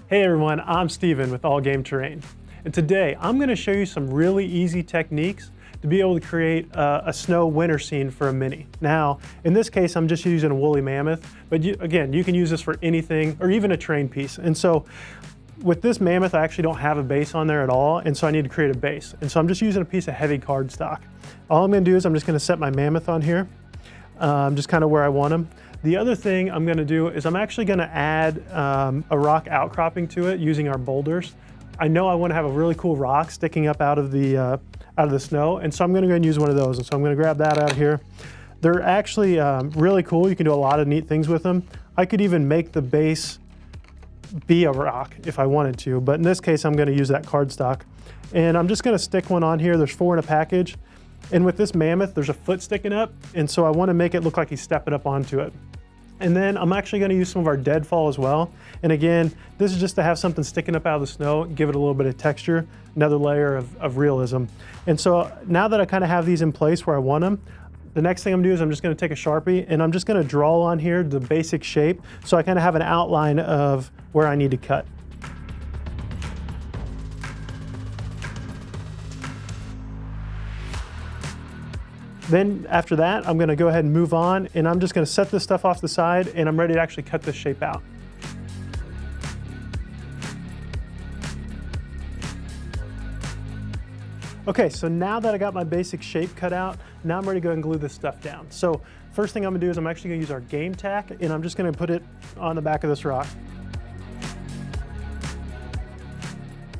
Hey everyone, I'm Steven with All Game Terrain. And today I'm going to show you some really easy techniques to be able to create a snow winter scene for a mini. Now, in this case, I'm just using a woolly mammoth, but again, you can use this for anything or even a terrain piece. And so with this mammoth, I actually don't have a base on there at all, and so I need to create a base. And so I'm just using a piece of heavy cardstock. All I'm going to do is I'm just going to set my mammoth on here, just kind of where I want him. The other thing I'm going to do is I'm actually going to add a rock outcropping to it using our boulders. I know I want to have a really cool rock sticking up out of the snow, and so I'm going to go and use one of those. And so I'm going to grab that out here. They're actually really cool. You can do a lot of neat things with them. I could even make the base be a rock if I wanted to, but in this case I'm going to use that cardstock. And I'm just going to stick one on here. There's 4 in a package. And with this mammoth, there's a foot sticking up, and so I want to make it look like he's stepping up onto it. And then I'm actually going to use some of our deadfall as well. And again, this is just to have something sticking up out of the snow, give it a little bit of texture, another layer of realism. And so now that I kind of have these in place where I want them, the next thing I'm gonna do is I'm just gonna take a Sharpie and I'm just gonna draw on here the basic shape so I kind of have an outline of where I need to cut. Then after that, I'm gonna go ahead and move on, and I'm just gonna set this stuff off the side, and I'm ready to actually cut this shape out. Okay, so now that I got my basic shape cut out, now I'm ready to go and glue this stuff down. So first thing I'm gonna do is I'm actually gonna use our Game-Tac, and I'm just gonna put it on the back of this rock.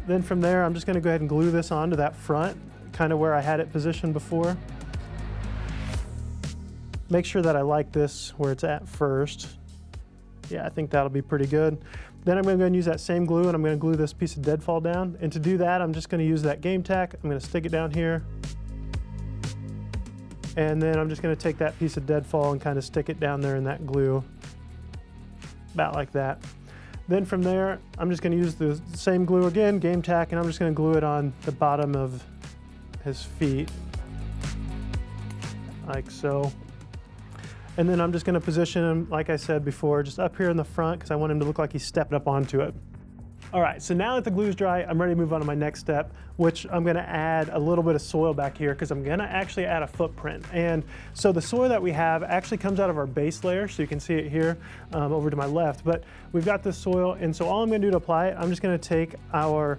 Then from there, I'm just gonna go ahead and glue this onto that front, kind of where I had it positioned before. Make sure that I like this where it's at first. Yeah, I think that'll be pretty good. Then I'm gonna go and use that same glue, and I'm gonna glue this piece of deadfall down. And to do that, I'm just gonna use that Game-Tac. I'm gonna stick it down here. And then I'm just gonna take that piece of deadfall and kind of stick it down there in that glue, about like that. Then from there, I'm just gonna use the same glue again, Game-Tac, and I'm just gonna glue it on the bottom of his feet, like so. And then I'm just gonna position him, like I said before, just up here in the front because I want him to look like he's stepped up onto it. All right, so now that the glue's dry, I'm ready to move on to my next step, which I'm gonna add a little bit of soil back here because I'm gonna actually add a footprint. And so the soil that we have actually comes out of our base layer, so you can see it here over to my left, but we've got this soil, and so all I'm gonna do to apply it, I'm just gonna take our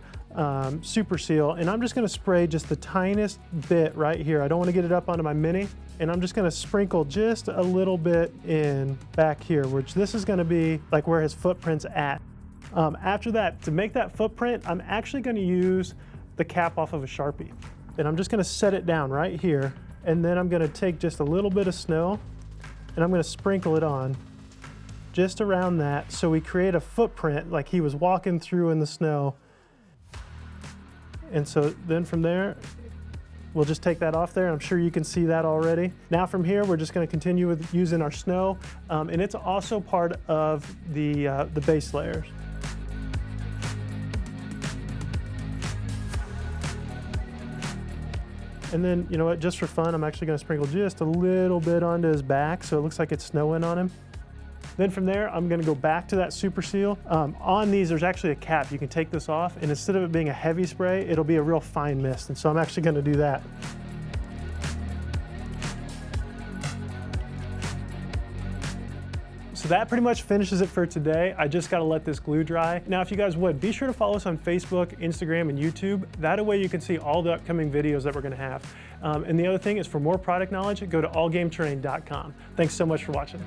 Super Seal, and I'm just gonna spray just the tiniest bit right here. I don't wanna get it up onto my mini, and I'm just gonna sprinkle just a little bit in back here, which this is gonna be like where his footprint's at. After that, to make that footprint, I'm actually gonna use the cap off of a Sharpie. And I'm just gonna set it down right here, and then I'm gonna take just a little bit of snow, and I'm gonna sprinkle it on just around that so we create a footprint like he was walking through in the snow. And so then from there, we'll just take that off there. I'm sure you can see that already. Now from here, we're just gonna continue with using our snow, and it's also part of the base layers. And then, you know what, just for fun, I'm actually gonna sprinkle just a little bit onto his back so it looks like it's snowing on him. Then from there, I'm gonna go back to that Super Seal. On these, there's actually a cap. You can take this off, and instead of it being a heavy spray, it'll be a real fine mist. And so I'm actually gonna do that. So that pretty much finishes it for today. I just gotta let this glue dry. Now, if you guys would, be sure to follow us on Facebook, Instagram, and YouTube. That way you can see all the upcoming videos that we're gonna have. And the other thing is, for more product knowledge, go to allgameterrain.com. Thanks so much for watching.